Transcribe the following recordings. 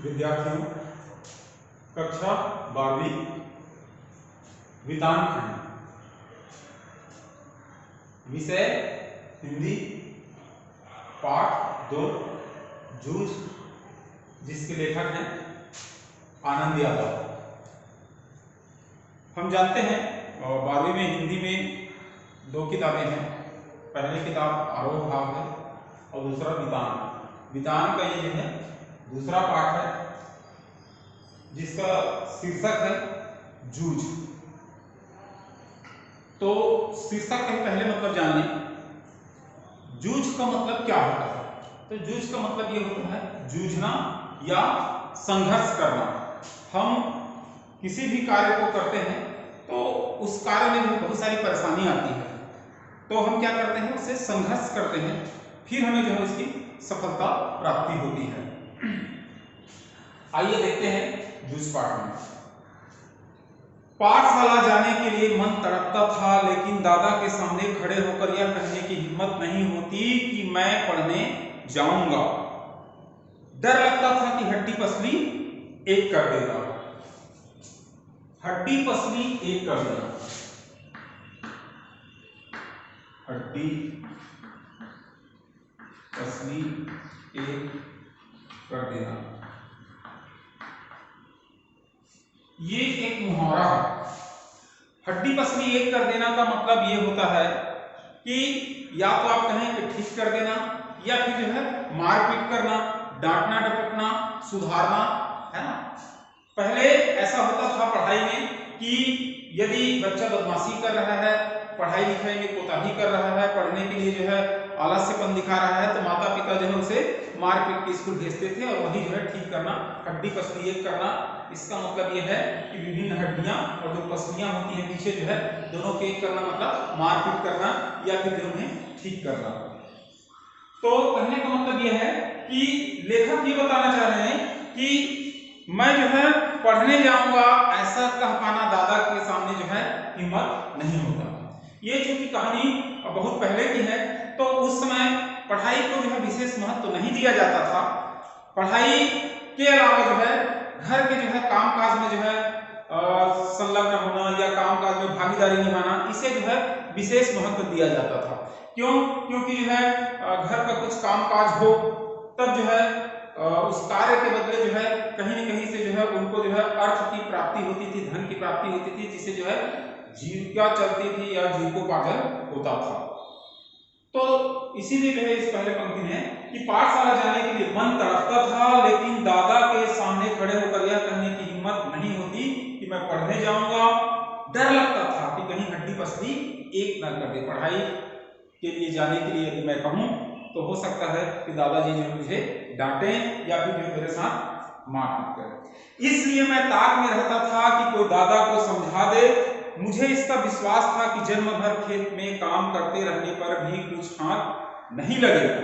विद्यार्थियों, कक्षा 12वीं वितान खंड, विषय हिंदी, पाठ 2 जूझ, जिसके लेखक हैं आनंद यादव। हम जानते हैं 12वीं में हिंदी में 2 किताबें हैं। पहली किताब आरोह भाग है और दूसरा वितान। वितान का ये जो है दूसरा पाठ है, जिसका शीर्षक है जूझ। तो शीर्षक के पहले मतलब जान लें, जूझ का मतलब क्या होता है। तो जूझ का मतलब ये होता है जूझना या संघर्ष करना। हम किसी भी कार्य को करते हैं तो उस कार्य में भी बहुत सारी परेशानी आती है, तो हम क्या करते हैं, उससे संघर्ष करते हैं, फिर हमें जो है उसकी सफलता प्राप्ति होती है। आइए देखते हैं जूझ पाठ में। पाठशाला जाने के लिए मन तड़पता था, लेकिन दादा के सामने खड़े होकर यह कहने की हिम्मत नहीं होती कि मैं पढ़ने जाऊंगा। डर लगता था कि हड्डी पसली एक कर देगा। हड्डी पसली एक कर देगा। हड्डी पसली एक कर देना, ये एक मुहावरा है। हड्डी पसली एक कर देना का मतलब ये होता है कि या तो आप कहें कि ठीक कर देना, या फिर जो है मारपीट करना, डांटना डपटना, सुधारना, है ना। पहले ऐसा होता था पढ़ाई में कि यदि बच्चा बदमाशी कर रहा है, पढ़ाई लिखाई में कोताही कर रहा है, पढ़ने के लिए जो है आलस्यपन दिखा रहा है, तो माता पिता जो है उसे मारपीट के स्कूल भेजते थे, और वही जो है ठीक करना, हड्डी पसली एक करना। इसका मतलब यह है कि विभिन्न हड्डियां और जो पसलियां होती हैं पीछे जो है, दोनों के एक करना मतलब मारपीट करना या फिर जो उन्हें ठीक करना। तो कहने का मतलब यह है कि लेखक ये बताना चाह रहे हैं कि मैं जो है पढ़ने जाऊंगा, ऐसा कह पाना दादा के सामने जो है हिम्मत नहीं होता। ये चूंकि कहानी बहुत पहले की है, तो उस समय पढ़ाई को जो है विशेष महत्व तो नहीं दिया जाता था। पढ़ाई के अलावा जो है घर के जो है कामकाज में जो है संलग्न होना या कामकाज में भागीदारी निभाना, इसे जो है विशेष महत्व दिया जाता था। क्यों? क्योंकि जो है घर का कुछ कामकाज हो, तब जो है उस कार्य के बदले जो है कहीं न कहीं से जो है उनको जो है अर्थ की प्राप्ति होती थी, धन की प्राप्ति होती थी, जिससे जो है जीविका चलती थी या जीविकोपार्जन होता था। तो इसीलिए जो है इस पहले पंक्ति में कि पाठशाला जाने के लिए मन तड़पता था, लेकिन दादा के सामने खड़े होकर यह कहने की हिम्मत नहीं होती कि मैं पढ़ने जाऊंगा। डर लगता था कि कहीं हड्डी पसली एक न कर दे। पढ़ाई के लिए जाने के लिए यदि मैं कहूं तो हो सकता है कि दादाजी जो मुझे डांटे या फिर जो मेरे साथ मारपीट करे। इसलिए मैं ताक में रहता था कि कोई दादा को समझा दे। मुझे इसका विश्वास था कि जन्म भर खेत में काम करते रहने पर भी कुछ हाथ नहीं लगेगा।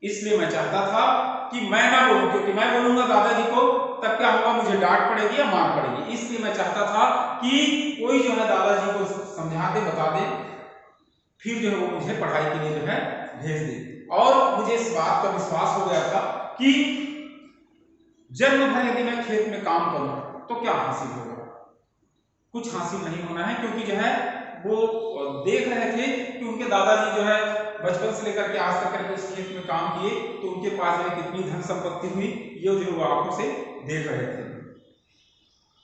इसलिए मैं चाहता था कि मैं ना बोलूं, क्योंकि मैं बोलूंगा दादाजी को तब क्या होगा, मुझे डांट पड़ेगी या मार पड़ेगी। इसलिए मैं चाहता था कि कोई जो है दादाजी को समझा दे, बता दे, फिर जो है वो मुझे पढ़ाई के लिए जो है भेज दे। और मुझे इस बात का विश्वास हो गया था कि जन्म भर यदि मैं खेत में काम करूं तो क्या हासिल होगा, कुछ हासिल नहीं होना है। क्योंकि जो है वो देख रहे थे कि उनके दादाजी जो है बचपन से लेकर के आज तक उस खेत में काम किए, तो उनके पास जो है कितनी धन संपत्ति हुई, ये जो वो आंखों से देख रहे थे।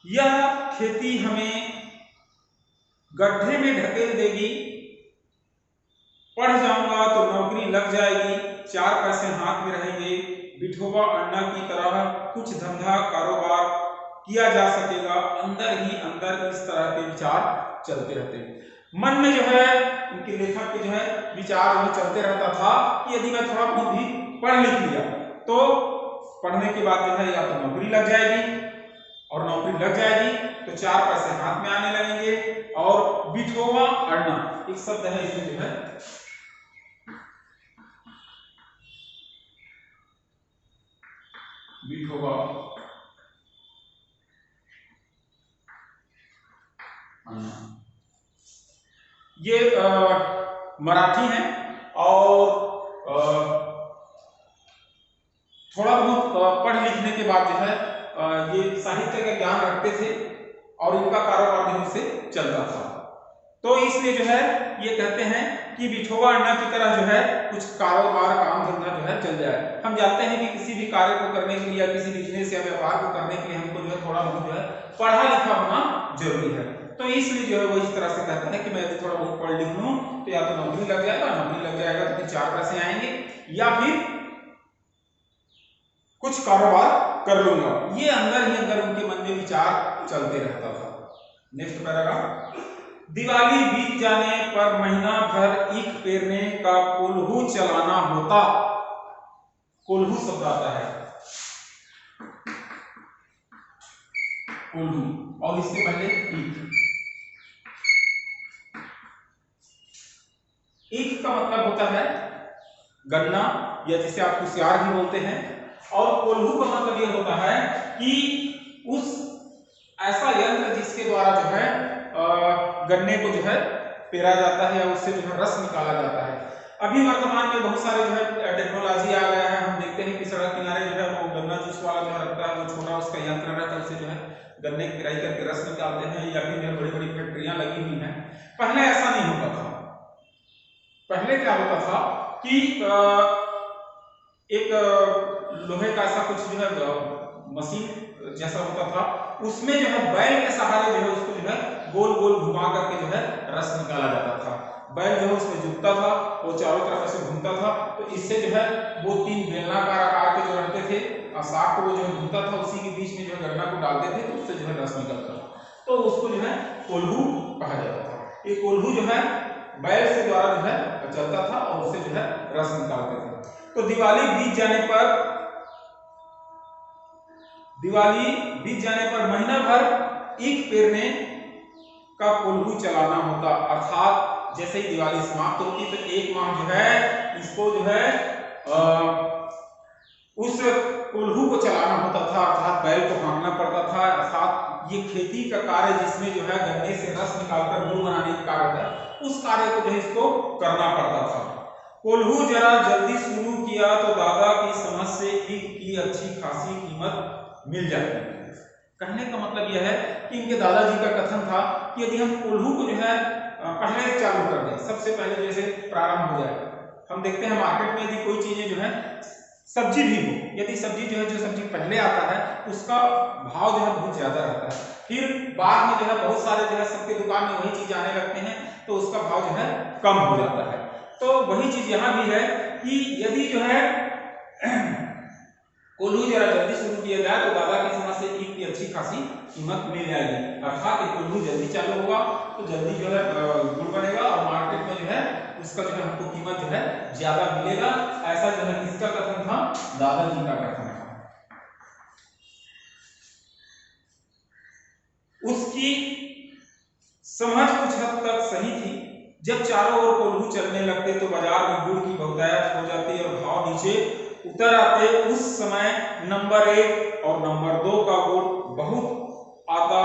यह खेती हमें गड्ढे में ढकेल देगी, पढ़ जाऊंगा तो नौकरी लग जाएगी, 4 पैसे हाथ में रहेंगे, विठोबा अन्ना की तरह कुछ धंधा कारोबार किया जा सकेगा। अंदर ही अंदर इस तरह के विचार चलते रहते। मन में जो है उनके लेखक के जो है विचार वो चलते रहता था कि यदि मैं थोड़ा बहुत भी पढ़ लिख लिया तो पढ़ने के बाद जो है या तो नौकरी लग जाएगी, और नौकरी लग जाएगी तो 4 पैसे हाथ में आने लगेंगे। और विठोबा अन्ना एक शब्द है, इसमें जो है विठोबा अन्ना, ये मराठी हैं और थोड़ा बहुत पढ़ लिखने के बाद जो है ये साहित्य का ज्ञान रखते थे और इनका कारोबार जो से चलता था। तो इसलिए जो है ये कहते हैं कि विठोबा अन्ना की तरह जो है कुछ कारोबार काम धंधा जो है चल जाए। हम जानते हैं कि किसी भी कार्य को करने के लिए या किसी बिजनेस या व्यापार को करने के लिए हमको जो है थोड़ा बहुत जो है पढ़ा लिखा होना जरूरी है। तो इसलिए जो है वो इस तरह से कहते हैं कि मैं यदि थोड़ा बहुत पढ़ लिख लूं तो या तो नौकरी लग जाएगा, नौकरी लग जाएगा तो फिर 4 पैसे आएंगे, या फिर कुछ कारोबार कर लूंगा। ये अंदर ही अंदर उनके मन में विचार चलते रहता था। नेक्स्ट पैराग्राफ, दिवाली बीत जाने पर महीना भर ईख पेरने का कोल्हू चलाना होता। कोल्हू शब्द आता है कोल्हू और इससे पहले ईख का मतलब होता है गन्ना या जिसे आप कुसियार भी बोलते हैं, और कोल्हू का मतलब यह होता है कि उस ऐसा यंत्र जिसके द्वारा जो है गन्ने को जो है पेरा जाता है या उससे जो है रस निकाला जाता है। अभी वर्तमान में बहुत सारे जो है टेक्नोलॉजी आ गया है। हम देखते हैं कि सड़क किनारे जो है वो गन्ना जूस वाला जो रखता है, वो छोटा उसका यंत्र रहता है, उससे जो है गन्ने की पेराई करके रस निकालते हैं, या फिर बड़ी बड़ी फैक्ट्रियां लगी हुई हैं। पहले ऐसा नहीं होता था। पहले क्या होता था कि एक लोहे का ऐसा कुछ जो है मशीन जैसा होता था, उसमें जो है बैल के सहारे जो है उसको जो है गोल गोल घुमा करके जो है रस निकाला जाता था। बैल जो है उसमें झुकता था, वो चारों तरफ से घूमता था, तो इससे जो है वो 3 बेलनाकार आकार के जो रहते थे और साग को वो जो घूमता था, उसी के बीच में जो है गन्ना को डालते थे, तो उससे जो है रस निकलता था। तो उसको जो है कोल्हू कहा जाता था। ये कोल्हू जो है बैल से द्वारा जो है चलता था और उससे जो है रस निकालते थे। तो दिवाली बीत जाने पर महीना भर ईख पेरने का कोल्हू चलाना होता, अर्थात जैसे ही दिवाली समाप्त होती तो 1 माह जो है इसको जो है उस कोल्हू को चलाना होता था, अर्थात बैल को हाँकना पड़ता था। अर्थात ये खेती का कार्य जिसमें जो है गन्ने से रस निकालकर गुड़ बनाने का कार्य था, उस कार्य को जो है इसको करना पड़ता था। कोल्हू जरा जल्दी शुरू किया तो दादा की समझ से ईख की अच्छी खासी कीमत मिल जाती है। कहने का मतलब यह है कि इनके दादाजी का कथन था कि यदि हम कोल्हू को जो है पहले चालू कर दें, सबसे पहले जैसे प्रारंभ हो जाए। हम देखते हैं मार्केट में यदि कोई चीजें जो है सब्जी भी हो, यदि सब्जी जो है जो सब्जी पहले आता है उसका भाव जो है बहुत ज्यादा रहता है, फिर बाद में जो है बहुत सारे जो है सबके दुकान में वही चीज आने लगते हैं तो उसका भाव जो है कम हो जाता है। तो वही चीज यहाँ भी है कि यदि जो है कोल्हू जरा जल्दी शुरू किया जाए तो दादा की समझ से ईख की अच्छी खासी कीमत मिल जाएगी, अर्थात कोल्हू जल्दी चालू होगा तो जल्दी जो है गुड़ बनेगा और मार्केट में जो है उसका जो है हमको कीमत जो है ज्यादा मिलेगा। ऐसा जो है किसका कथन था? दादाजी का कथन था। उसकी समझ कुछ हद तक सही थी। जब चारों ओर कोल्हू चलने लगते तो बाजार में गुड़ की बहुतायत हो जाती और भाव नीचे उतर आते। उस समय नंबर 1 और नंबर 2 का गुड़ बहुत आता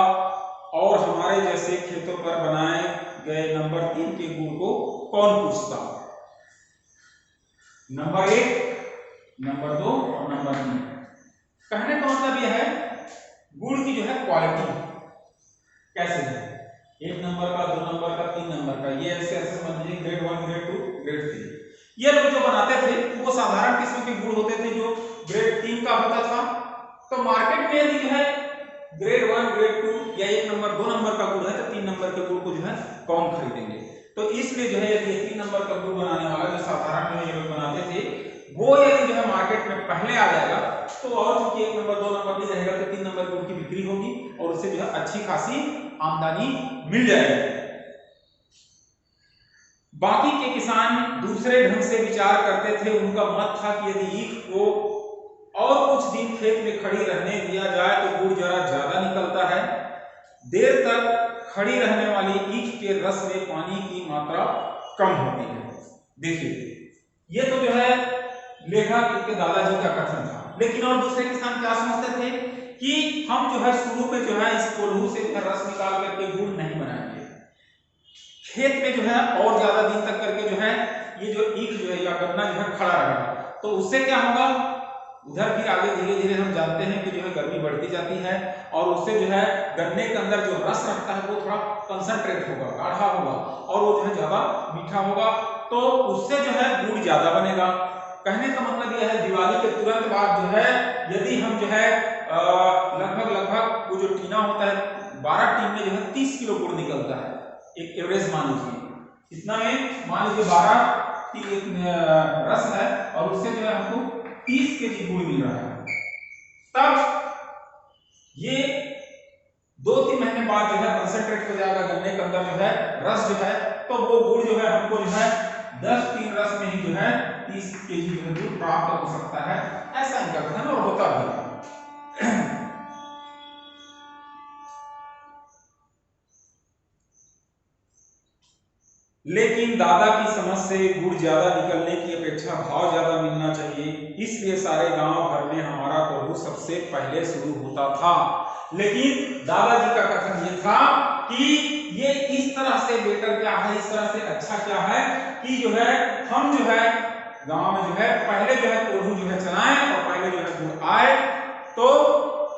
और हमारे जैसे खेतों पर बनाए गए नंबर 3 के गुड़ को कौन पूछता? नंबर 1, नंबर 2 और नंबर 3। कहने का मतलब यह है गुड़ की जो है क्वालिटी कैसे है, 1 नंबर का, 2 नंबर का, 3 नंबर का, ये ऐसे ऐसे समझ लीजिए ग्रेड 1, ग्रेड 2, ग्रेड 3। ये लोग जो बनाते थे वो साधारण किस्म के गुड़ होते थे जो ग्रेड 3 का होता था। तो मार्केट में यदि जो है ग्रेड 1, ग्रेड 2 या 1 नंबर 2 नंबर का गुड़ है तो 3 नंबर के गुड़ को जो है कौन खरीदेंगे? तो इसलिए जो है यदि 3 नंबर का गुड़ बनाने वाला जो साधारण में ये लोग बनाते थे वो यदि जो है मार्केट में पहले आ जाएगा तो और चूंकि 1 नंबर 2 नंबर भी रहेगा तो 3 नंबर गुड़ की बिक्री होगी और उससे जो है अच्छी खासी आमदनी मिल जाएगी। बाकी के किसान दूसरे ढंग से विचार करते थे। उनका मत था कि यदि ईख को और कुछ दिन खेत में खड़ी रहने दिया जाए तो गुड़ जरा ज्यादा निकलता है। देर तक खड़ी रहने वाली ईख के रस में पानी की मात्रा कम होती है। देखिए ये तो जो है लेखक के दादाजी का कथन था, लेकिन और दूसरे किसान क्या समझते थे कि हम जो है शुरू में जो है इस कोल्हू से रस निकाल करके गुड़ नहीं बनाएंगे, खेत में जो है और ज्यादा दिन तक करके जो है ये जो ईख जो है या गन्ना जो है खड़ा रहेगा, तो उससे क्या होगा उधर भी आगे धीरे धीरे हम जानते हैं कि जो है गर्मी बढ़ती जाती है और उससे जो है गन्ने के अंदर जो रस रखता है वो थोड़ा कंसंट्रेट होगा, गाढ़ा होगा और वो जो है ज्यादा मीठा होगा, तो उससे जो है गुड़ ज्यादा बनेगा। कहने का मतलब यह है दिवाली के तुरंत बाद जो है यदि हम जो है लगभग वो जो टीना होता है 12 टीन में जो है 30 किलो गुड़ निकलता है, एक एवरेज मान लीजिए। इतना में मान लीजिए 12 रस है और उससे जो है हमको 30 केजी गुड़ मिल रहा है। तब ये 2-3 महीने बाद जो है कंसंट्रेट हो जाएगा गन्ने के अंदर जो है रस जो है, तो वो गुड़ जो है हमको जो है 10 टीन रस में ही जो है 30 केजी जो है गुड़ प्राप्त हो सकता है। ऐसा इनका कथन और होता भी है। लेकिन दादा की समझ से गुड़ ज्यादा निकलने की अपेक्षा भाव ज्यादा मिलना चाहिए, इसलिए सारे गांव भर में हमारा कोल्हू सबसे पहले शुरू होता था। लेकिन दादाजी का कथन ये था कि ये इस तरह से बेटर क्या है, इस तरह से अच्छा क्या है कि जो है हम जो है गांव में जो है पहले जो है कोल्हू जो है चलाएं और पहले जो है गुड़ आए, तो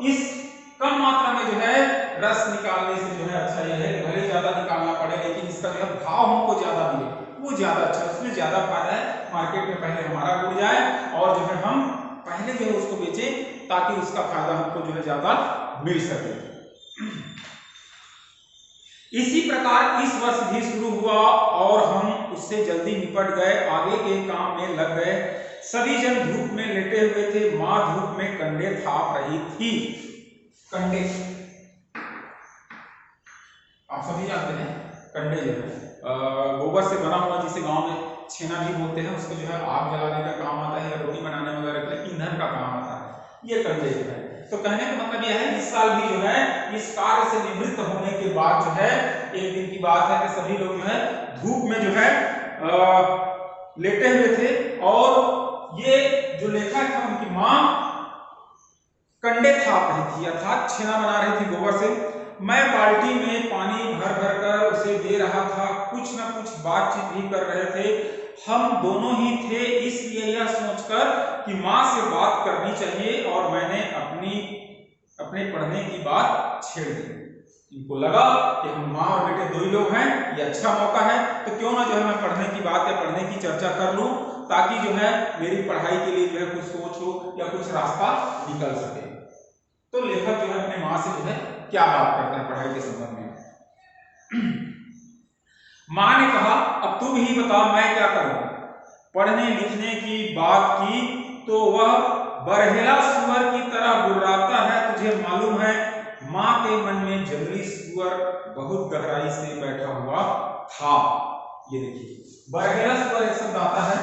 इस कम मात्रा में जो है रस निकालने से जो है अच्छा यह है कि भले ज्यादा निकालना पड़े लेकिन इसका जो है भाव हमको ज्यादा मिले, वो ज्यादा अच्छा, उसमें ज्यादा फायदा है। मार्केट में पहले हमारा गुड़ जाए और जो है हम पहले जो है उसको बेचें ताकि उसका फायदा हमको जो है ज्यादा मिल सके। इसी प्रकार इस वर्ष भी शुरू हुआ और हम उससे जल्दी निपट गए, आगे के काम में लग गए। सभी जन धूप में लेटे हुए थे, माँ धूप में कंडे थाप रही थी। कंडे आप सभी जानते हैं, कंडे जो है गोबर से बना हुआ जिसे गांव में छेना भी बोलते हैं, उसको जो है आग जलाने का काम आता है या रोटी बनाने वगैरह के लिए ईंधन का काम आता है, ये कंडे जो है। तो कहने का मतलब यह है इस साल भी जो है इस कार्य से निवृत्त होने के बाद जो है एक दिन की बात है कि सभी लोग जो है धूप में जो है लेटे हुए थे और ये जो लेखक है उनकी माँ कंडे थाप रही थी अर्थात छेना बना रही थी गोबर से। मैं बाल्टी में पानी भर भर कर उसे दे रहा था, कुछ ना कुछ बातचीत भी कर रहे थे। हम दोनों ही थे, इसलिए यह सोचकर कि माँ से बात करनी चाहिए और मैंने अपने पढ़ने की बात छेड़ दी। इनको लगा कि हम माँ और बेटे दो ही लोग हैं, ये अच्छा मौका है, तो क्यों ना जो है मैं पढ़ने की बात या पढ़ने की चर्चा कर लूं ताकि जो है मेरी पढ़ाई के लिए जो है कुछ सोच हो या कुछ रास्ता निकल सके। तो लेखक जो है अपने माँ से जो है क्या बात करता है पढ़ाई के संबंध में। माँ ने कहा अब तुम ही बता मैं क्या करूं। पढ़ने लिखने की बात की तो वह बरहेला सुअर की तरह गुर्राता है, तुझे मालूम है। माँ के मन में जंगली सुअर बहुत गहराई से बैठा हुआ था। ये देखिए बरहेला सुअर एक शब्द आता है,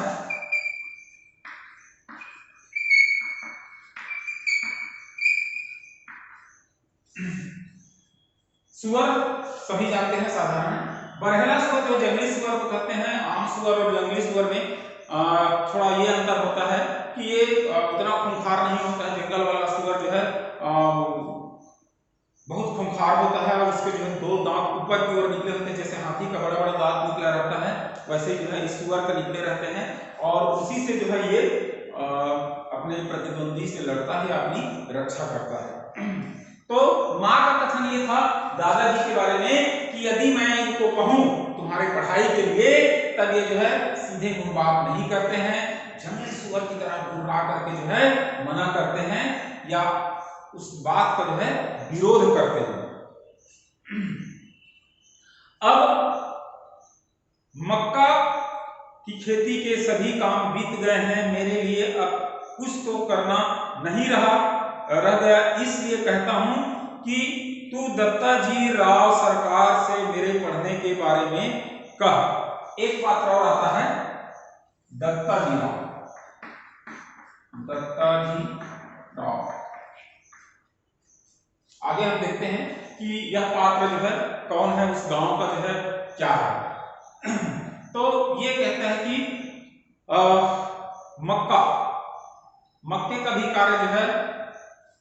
सुअर सभी जानते हैं साधारण। बरहेला सुअर जो जंगली सुअर को कहते हैं, आम सुअर और जंगली सुअर में थोड़ा ये अंतर होता है कि ये उतना खूंखार नहीं होता है। जंगल वाला सुअर जो है बहुत खूंखार होता है और उसके जो है दो दांत ऊपर की ओर निकले होते हैं, जैसे हाथी का बड़ा बड़ा दांत निकला रहता है वैसे जो है इस सुअर के निकले रहते हैं और उसी से जो है ये अपने प्रतिद्वंदी से लड़ता है, अपनी रक्षा करता है। तो माँ का कथन ये था दादाजी के बारे में कि यदि मैं इनको कहूं तुम्हारे पढ़ाई के लिए, तब ये जो है सीधे मुंह बात नहीं करते हैं, जंगली सुअर की तरह गुर्रा करके जो है मना करते हैं या उस बात का जो है विरोध करते हैं। अब मक्का की खेती के सभी काम बीत गए हैं, मेरे लिए अब कुछ तो करना नहीं रह गया, इसलिए कहता हूं कि तू दत्ता जी राव सरकार से मेरे पढ़ने के बारे में कह। एक पात्र और आता है दत्ता जी राव, दत्ता जी राव। आगे हम देखते हैं कि यह पात्र जो है कौन है, उस गांव का जो है क्या है। तो ये कहते हैं कि मक्के का भी कार्य जो है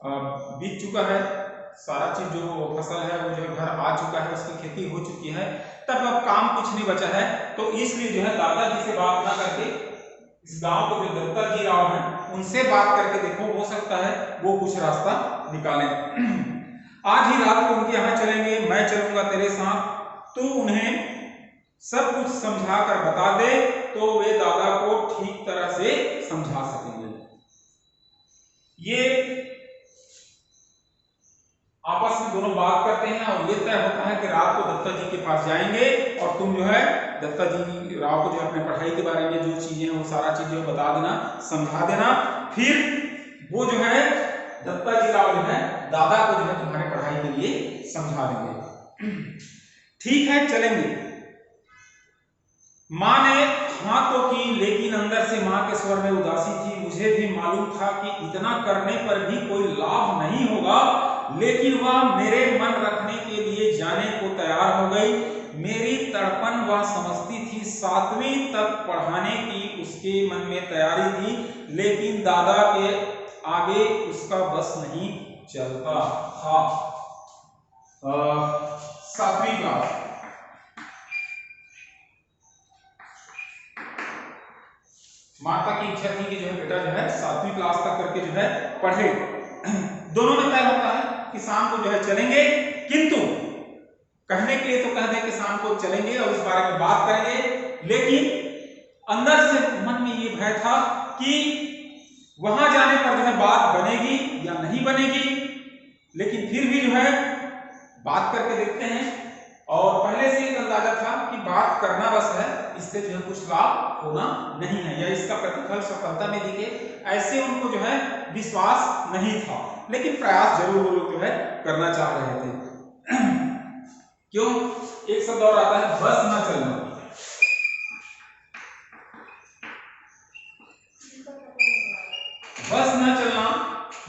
बीत चुका है, सारा चीज जो फसल है वो जो है घर आ चुका है, उसकी खेती हो चुकी है, तब अब काम कुछ नहीं बचा है। तो इसलिए जो है दादाजी से बात ना करके इस गांव को जो दत्ता जी राव हैं उनसे बात करके देखो, हो सकता है वो कुछ रास्ता निकालें। आज ही रात को उनके यहाँ चलेंगे, मैं चलूंगा तेरे साथ, तू उन्हें सब कुछ समझा कर बता दे तो वे दादा को ठीक तरह से समझा सकेंगे। ये आपस में दोनों बात करते हैं और ये तय होता है कि रात को दत्ता जी के पास जाएंगे और तुम जो है दत्ता जी राव को जो अपने पढ़ाई के बारे में जो चीजें हैं वो सारा चीजें बता देना, समझा देना। फिर वो जो है दत्ता जी राव जो है दादा को जो है तुम्हारे पढ़ाई के लिए समझा देंगे। ठीक है, चलेंगे। माँ ने हाँ तो की, लेकिन अंदर से माँ के स्वर में उदासी थी। मुझे भी मालूम था कि इतना करने पर भी कोई लाभ नहीं होगा, लेकिन वह मेरे मन रखने के लिए जाने को तैयार हो गई। मेरी तड़पन वह समझती थी। 7वीं तक पढ़ाने की उसके मन में तैयारी थी, लेकिन दादा के आगे उसका बस नहीं चलता था। 7वीं क्लास माता की इच्छा थी कि जो है बेटा जो है 7वीं क्लास तक करके जो है पढ़े। दोनों में तय होता है कि शाम को जो है चलेंगे, किंतु कहने के लिए तो कह दें कि शाम को चलेंगे और इस बारे में बात करेंगे, लेकिन अंदर से मन में ये भय था कि वहां जाने पर जो है बात बनेगी या नहीं बनेगी। लेकिन फिर भी जो है बात करके देखते हैं और पहले से एक अंदाजा था कि बात करना बस है, इससे जो है कुछ लाभ होना नहीं है या इसका प्रतिफल सफलता में दिखे, ऐसे उनको जो है विश्वास नहीं था, लेकिन प्रयास जरूर वो लोग जो है करना चाह रहे थे। क्यों? एक शब्द और आता है, बस ना चलना। बस ना चलना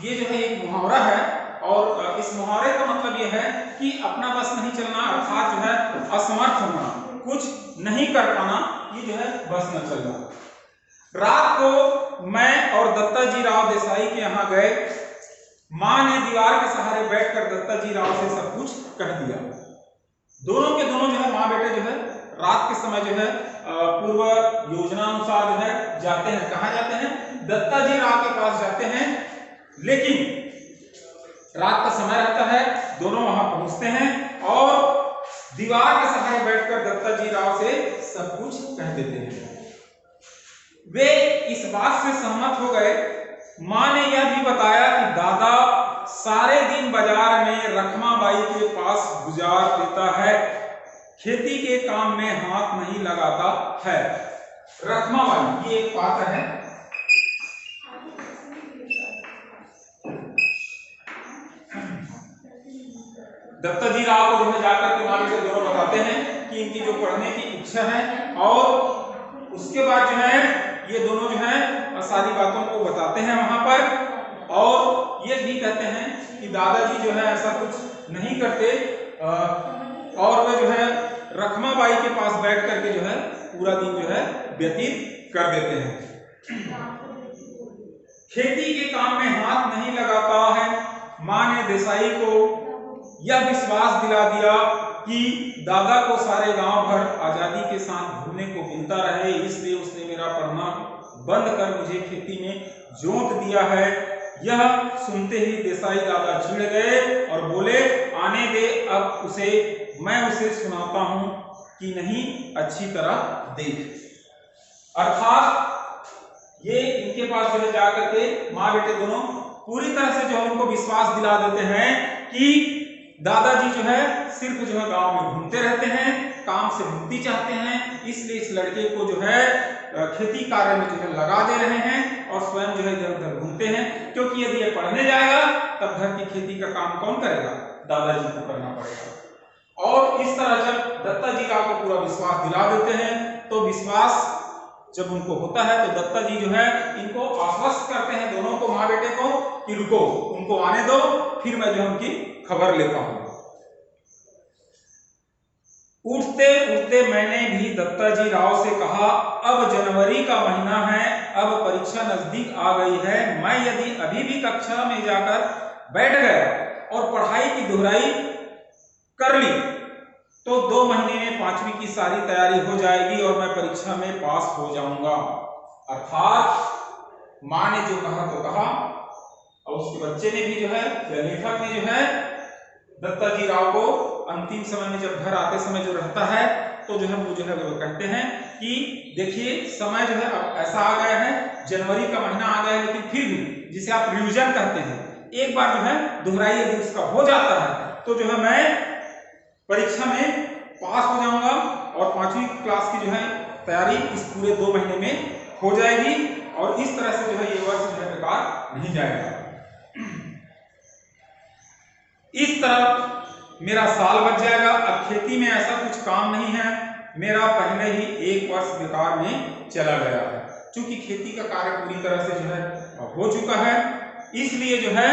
ये जो है एक मुहावरा है और इस मुहावरे का मतलब यह है कि अपना बस नहीं चलना अर्थात जो है असमर्थ होना, कुछ नहीं कर पाना, ये जो है बस न चलना। रात को मैं और दत्ता जी राव देसाई के यहाँ गए। माँ ने दीवार के सहारे बैठकर दत्ता जी राव से सब कुछ कह दिया। दोनों के दोनों जो है माँ बेटे जो है रात के समय जो है पूर्व योजना अनुसार जो है जाते हैं। कहाँ जाते हैं? दत्ता जी राव के पास जाते हैं। लेकिन रात का समय रहता है, दोनों वहां पहुंचते हैं और दीवार के सहारे बैठकर दत्ता जी राव से सब कुछ कह देते हैं। वे इस बात से सहमत हो गए। माँ ने यह भी बताया कि दादा सारे दिन बाजार में रखमाबाई के पास गुजार देता है, खेती के काम में हाथ नहीं लगाता है। रखमाबाई ये एक पात्र है। दत्ता जी राव को जो है जाकर के माँ से दोनों बताते हैं कि इनकी जो पढ़ने की इच्छा है, और उसके बाद जो है ये दोनों जो है सारी बातों को बताते हैं वहां पर, और ये भी कहते हैं कि दादाजी जो है ऐसा कुछ नहीं करते और वे जो है रखमाबाई के पास बैठ करके जो है पूरा दिन जो है व्यतीत कर देते हैं। खेती के काम में हाथ नहीं लगाता है। माँ ने देसाई को यह विश्वास दिला दिया कि दादा को सारे गांव भर आजादी के साथ घूमने को मिलता रहे, इसलिए उसने मेरा पढ़ना बंद कर मुझे खेती में जोत दिया है। यह सुनते ही देसाई दादा चिढ़ गए और बोले, आने दे अब उसे, मैं उसे सुनाता हूं कि नहीं अच्छी तरह देख। अर्थात ये इनके पास जो है जाकर के माँ बेटे दोनों पूरी तरह से जो है उनको विश्वास दिला देते हैं कि दादाजी जो है सिर्फ जो है गांव में घूमते रहते हैं, काम से मुक्ति चाहते हैं, इसलिए इस लड़के को जो है खेती कार्य में जो है लगा दे रहे हैं और स्वयं जो है इधर उधर घूमते हैं, क्योंकि यदि ये पढ़ने जाएगा तब घर की खेती का काम कौन करेगा? दादाजी को करना पड़ेगा। और इस तरह जब दत्ता जी राव को पूरा विश्वास दिला देते हैं, तो विश्वास जब उनको होता है तो दत्ता जी जो है इनको आश्वस्त करते हैं, दोनों को, माँ बेटे को, कि रुको, उनको आने दो, फिर मैं जो उनकी खबर लेता हूं। उठते उठते मैंने भी दत्ता जी राव से कहा, अब जनवरी का महीना है, अब परीक्षा नजदीक आ गई है, मैं यदि अभी भी कक्षा में जाकर बैठ गया और पढ़ाई की दोहराई कर ली तो 2 महीने में 5वीं की सारी तैयारी हो जाएगी और मैं परीक्षा में पास हो जाऊंगा। अर्थात माँ ने जो कहा तो कहा, और उसके बच्चे ने भी जो है या लेखक ने जो है दत्ताजी राव को अंतिम समय में जब घर आते समय जो रहता है तो जो है वो कहते हैं कि देखिए समय जो है अब ऐसा आ गया है, जनवरी का महीना आ गया है, लेकिन फिर भी जिसे आप रिवीजन कहते हैं, एक बार जो है दोहराई यदि उसका हो जाता है तो जो है मैं परीक्षा में पास हो जाऊंगा और 5वीं क्लास की जो है तैयारी इस पूरे 2 महीने में हो जाएगी, और इस तरह से जो है ये वर्ष जो है बेकार नहीं जाएगा। इस तरह मेरा साल बच जाएगा। अब खेती में ऐसा कुछ काम नहीं है, मेरा पहले ही 1 वर्ष बेकार में चला गया है, क्योंकि खेती का कार्य पूरी तरह से जो है हो चुका है। इसलिए जो है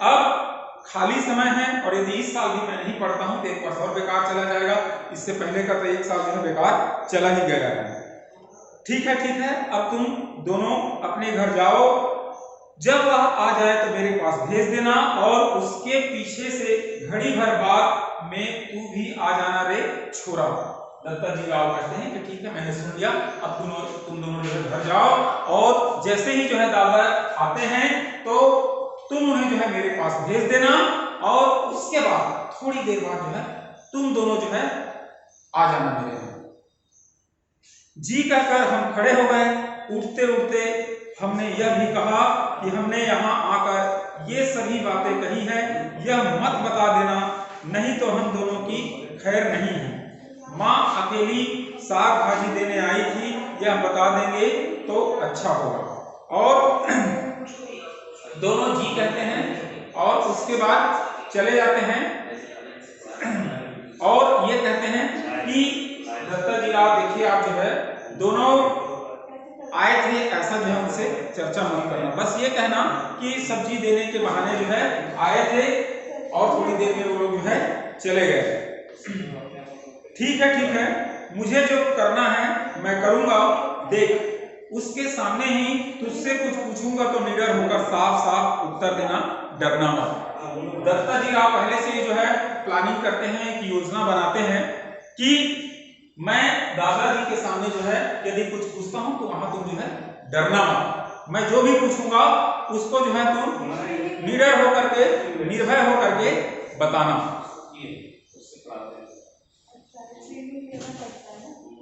अब खाली समय है, और यदि इस साल भी मैं नहीं पढ़ता हूं तो 1 वर्ष और बेकार चला जाएगा। इससे पहले का तो 1 साल जो है बेकार चला ही गया है। ठीक है, अब तुम दोनों अपने घर जाओ, जब वह आ जाए तो मेरे पास भेज देना, और उसके पीछे से घड़ी भर बाद में तू भी आ जाना रे छोरा। दत्ताजी राव कहते हैं कि ठीक है, मैंने सुन लिया, अब तुम दोनों जो है घर जाओ, और जैसे ही जो है दादा आते हैं तो तुम उन्हें जो है मेरे पास भेज देना, और उसके बाद थोड़ी देर बाद जो है तुम दोनों जो है आ जाना मेरे यहाँ। जी कहकर हम खड़े हो गए। उठते उठते हमने यह भी कहा कि हमने यहाँ आकर ये सभी बातें कही हैं, यह मत बता देना, नहीं तो हम दोनों की खैर नहीं है। माँ अकेली साग भाजी देने आई थी, यह बता देंगे तो अच्छा होगा। और दोनों जी कहते हैं, और उसके बाद चले जाते हैं, और ये कहते हैं कि दत्ताजी राव देखिए आप जो है दोनों आए थे, ऐसा जो है उनसे चर्चा मत करना, बस ये कहना कि सब्जी देने के बहाने जो है आए थे, और थोड़ी देर में वो लोग जो है चले गए। ठीक है, मुझे जो करना है मैं करूंगा, देख उसके सामने ही तुझसे कुछ पूछूंगा तो निडर होकर साफ साफ उत्तर देना, डरना मत। दत्ताजी राव पहले से जो है प्लानिंग करते हैं, एक योजना बनाते हैं कि मैं दादाजी के सामने जो है यदि कुछ पूछता हूं तो वहां तुम जो है डरना मत, मैं जो भी पूछूंगा उसको जो है तुम निडर होकर के, निर्भय होकर के बताना।